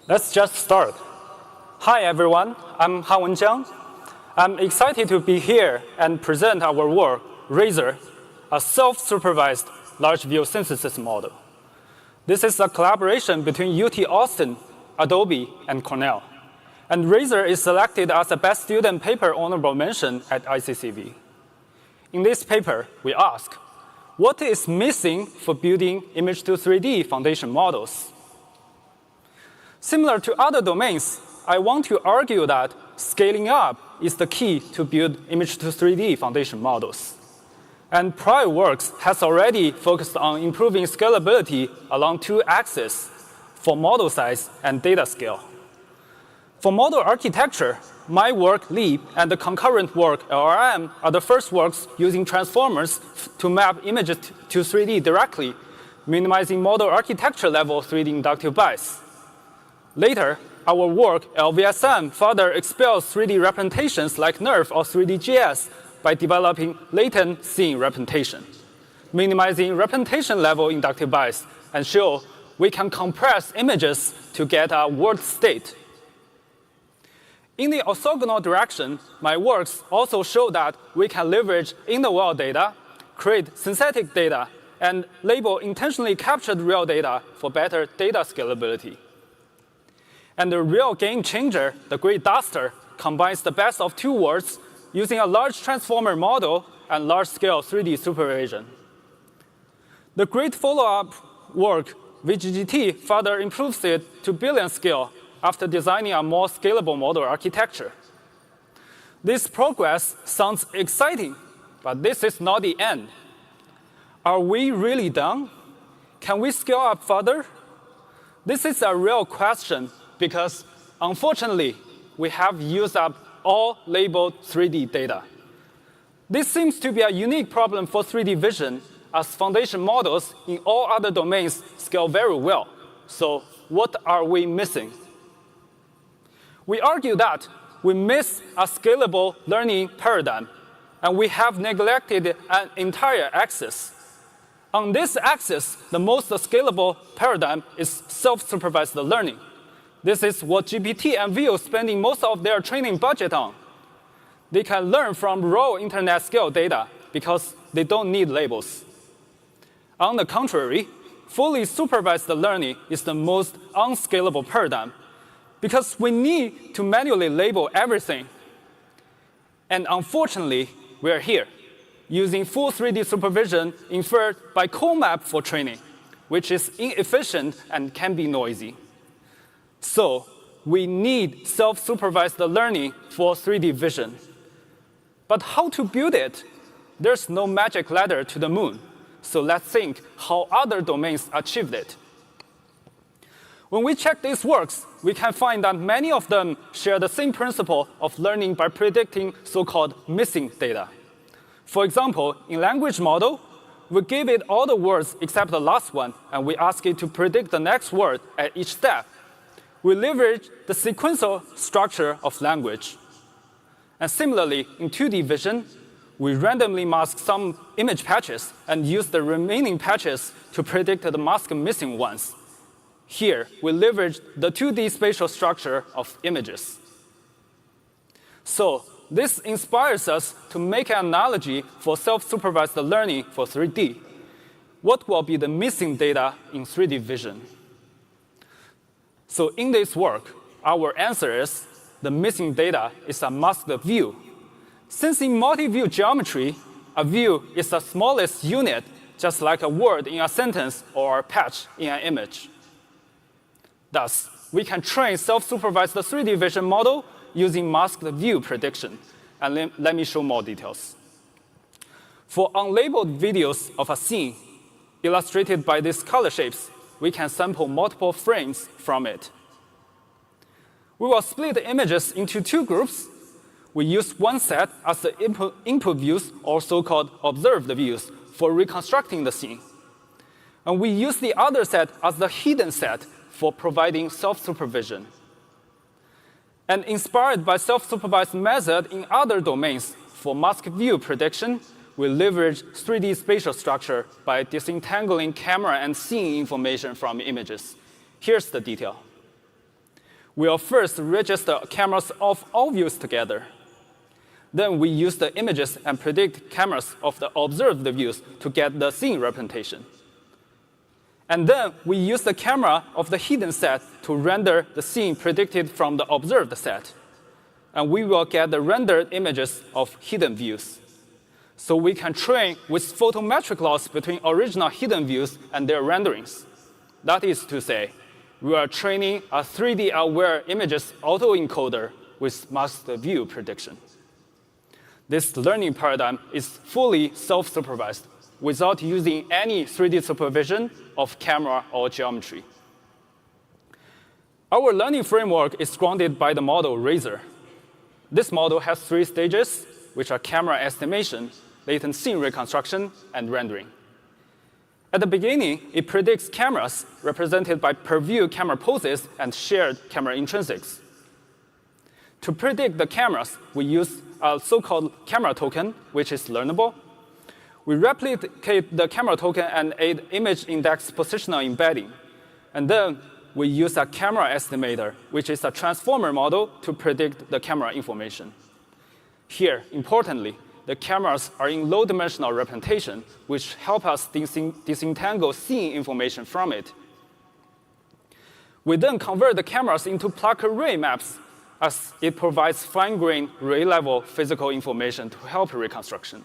Let's just start. Hi everyone, I'm Han Jiang. I'm excited to be here and present our work, RayZer, a self-supervised large view synthesis model. This is a collaboration between UT Austin, Adobe, and Cornell. And RayZer is selected as the best student paper honorable mention at ICCV. In this paper, we ask, what is missing for building image to 3D foundation models? Similar to other domains, I want to argue that scaling up is the key to build image to 3D foundation models. And prior works has already focused on improving scalability along two axes for model size and data scale. For model architecture, my work, LEAP, and the concurrent work, LRM, are the first works using transformers to map images to 3D directly, minimizing model architecture level 3D inductive bias. Later, our work, LVSM, further expels 3D representations like NERF or 3D.js by developing latent scene representation, minimizing representation level inductive bias, and show we can compress images to get a world state. In the orthogonal direction, my works also show that we can leverage in-the-world data, create synthetic data, and label intentionally captured real data for better data scalability. And the real game changer, the Great Duster, combines the best of two worlds using a large transformer model and large-scale 3D supervision. The great follow-up work, VGGT, further improves it to billion scale after designing a more scalable model architecture. This progress sounds exciting, but this is not the end. Are we really done? Can we scale up further? This is a real question because, unfortunately, we have used up all labeled 3D data. This seems to be a unique problem for 3D vision, as foundation models in all other domains scale very well. So what are we missing? We argue that we miss a scalable learning paradigm, and we have neglected an entire axis. On this axis, the most scalable paradigm is self-supervised learning. This is what GPT and Vue spending most of their training budget on. They can learn from raw internet scale data because they don't need labels. On the contrary, fully supervised learning is the most unscalable paradigm because we need to manually label everything. And unfortunately, we're here, using full 3D supervision inferred by CoMap for training, which is inefficient and can be noisy. So we need self-supervised learning for 3D vision. But how to build it? There's no magic ladder to the moon. So let's think how other domains achieved it. When we check these works, we can find that many of them share the same principle of learning by predicting so-called missing data. For example, in language model, we give it all the words except the last one, and we ask it to predict the next word at each step. We leverage the sequential structure of language. And similarly, in 2D vision, we randomly mask some image patches and use the remaining patches to predict the mask missing ones. Here, we leverage the 2D spatial structure of images. So this inspires us to make an analogy for self-supervised learning for 3D. What will be the missing data in 3D vision? So in this work, our answer is the missing data is a masked view. Since in multi-view geometry, a view is the smallest unit, just like a word in a sentence or a patch in an image. Thus, we can train self-supervised 3D vision model using masked view prediction. And let me show more details. For unlabeled videos of a scene, illustrated by these color shapes, we can sample multiple frames from it. We will split the images into two groups. We use one set as the input views, or so-called observed views, for reconstructing the scene. And we use the other set as the hidden set for providing self-supervision. And inspired by self-supervised method in other domains for masked view prediction, we leverage 3D spatial structure by disentangling camera and scene information from images. Here's the detail. We'll first register cameras of all views together. Then we use the images and predict cameras of the observed views to get the scene representation. And then we use the camera of the hidden set to render the scene predicted from the observed set. And we will get the rendered images of hidden views. So we can train with photometric loss between original hidden views and their renderings. That is to say, we are training a 3D-aware images autoencoder with masked view prediction. This learning paradigm is fully self-supervised without using any 3D supervision of camera or geometry. Our learning framework is grounded by the model RayZer. This model has 3 stages, which are camera estimation, latent scene reconstruction, and rendering. At the beginning, it predicts cameras represented by per-view camera poses and shared camera intrinsics. To predict the cameras, we use a so-called camera token, which is learnable. We replicate the camera token and add image index positional embedding. And then we use a camera estimator, which is a transformer model to predict the camera information. Here, importantly, the cameras are in low-dimensional representation, which help us disentangle scene information from it. We then convert the cameras into plug-array maps, as it provides fine-grained ray-level physical information to help reconstruction.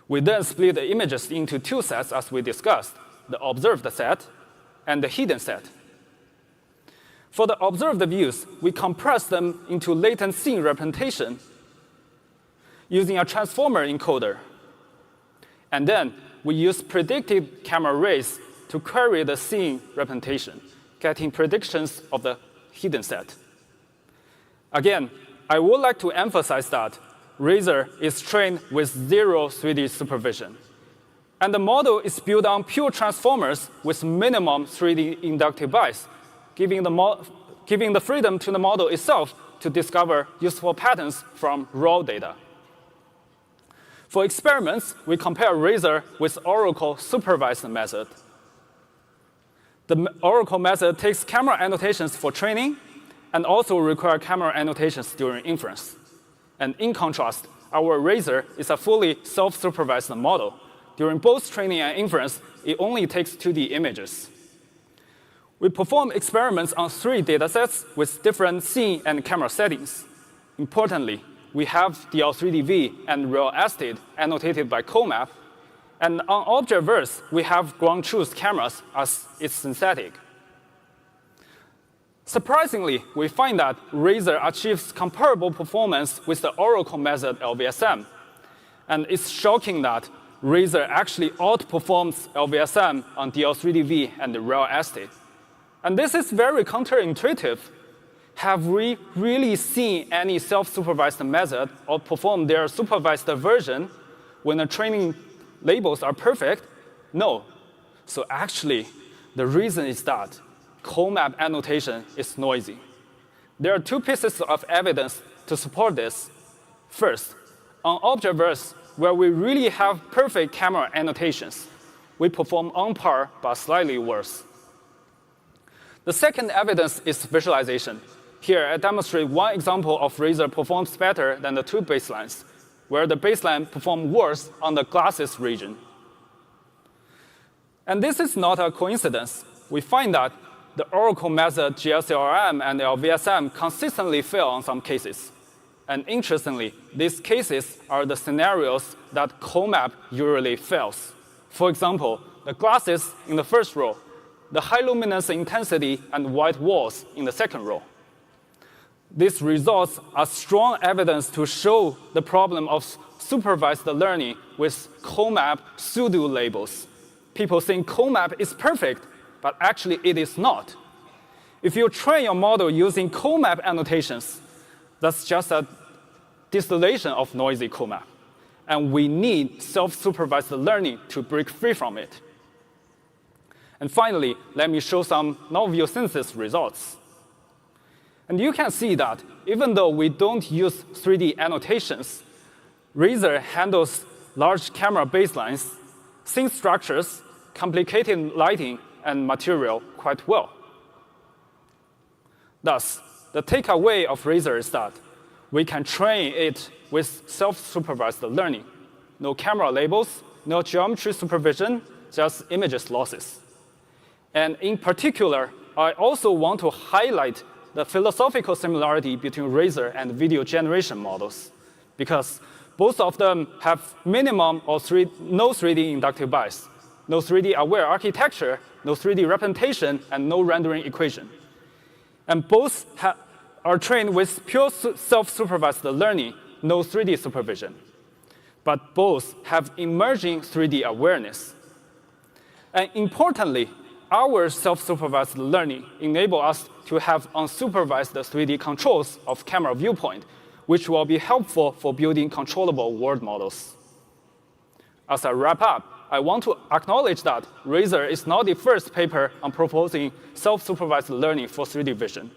We then split the images into 2 sets, as we discussed, the observed set and the hidden set. For the observed views, we compress them into latent scene representation using a transformer encoder. And then we use predicted camera rays to query the scene representation, getting predictions of the hidden set. Again, I would like to emphasize that RayZer is trained with 0 3D supervision. And the model is built on pure transformers with minimum 3D inductive bias, giving the freedom to the model itself to discover useful patterns from raw data. For experiments, we compare RayZer with Oracle supervised method. The Oracle method takes camera annotations for training and also requires camera annotations during inference. And in contrast, our RayZer is a fully self-supervised model. During both training and inference, it only takes 2D images. We perform experiments on 3 datasets with different scene and camera settings. Importantly, we have DL3DV and real estate annotated by CoMap. And on Object-verse, we have ground truth cameras as it's synthetic. Surprisingly, we find that RayZer achieves comparable performance with the Oracle method LVSM. And it's shocking that RayZer actually outperforms LVSM on DL3DV and the real estate. And this is very counterintuitive. Have we really seen any self-supervised method outperform their supervised version when the training labels are perfect? No. So actually, the reason is that CoMap annotation is noisy. There are 2 pieces of evidence to support this. First, on Object-verse, where we really have perfect camera annotations, we perform on par but slightly worse. The second evidence is visualization. Here, I demonstrate one example of RayZer performs better than the 2 baselines, where the baseline performed worse on the glasses region. And this is not a coincidence. We find that the Oracle method GLCRM and LVSM consistently fail on some cases. And interestingly, these cases are the scenarios that CoMap usually fails. For example, the glasses in the first row, the high luminance intensity and white walls in the second row. These results are strong evidence to show the problem of supervised learning with CoMap pseudo labels. People think CoMap is perfect, but actually it is not. If you train your model using CoMap annotations, that's just a distillation of noisy CoMap. And we need self-supervised learning to break free from it. And finally, let me show some null view synthesis results. And you can see that even though we don't use 3D annotations, RayZer handles large camera baselines, scene structures, complicated lighting, and material quite well. Thus, the takeaway of RayZer is that we can train it with self-supervised learning. No camera labels, no geometry supervision, just images losses. And in particular, I also want to highlight the philosophical similarity between RayZer and video generation models, because both of them have minimum or no 3D inductive bias, no 3D aware architecture, no 3D representation, and no rendering equation. And both are trained with pure self-supervised learning, no 3D supervision. But both have emerging 3D awareness. And importantly, our self-supervised learning enables us to have unsupervised 3D controls of camera viewpoint, which will be helpful for building controllable world models. As I wrap up, I want to acknowledge that RayZer is not the first paper on proposing self-supervised learning for 3D vision.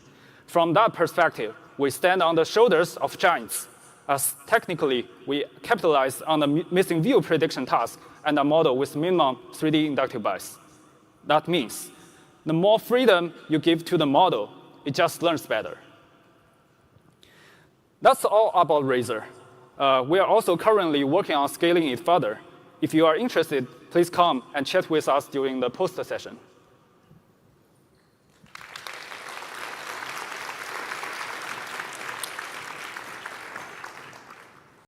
From that perspective, we stand on the shoulders of giants, as technically we capitalize on the missing view prediction task and a model with minimum 3D inductive bias. That means the more freedom you give to the model, it just learns better. That's all about RayZer. We are also currently working on scaling it further. If you are interested, please come and chat with us during the post session.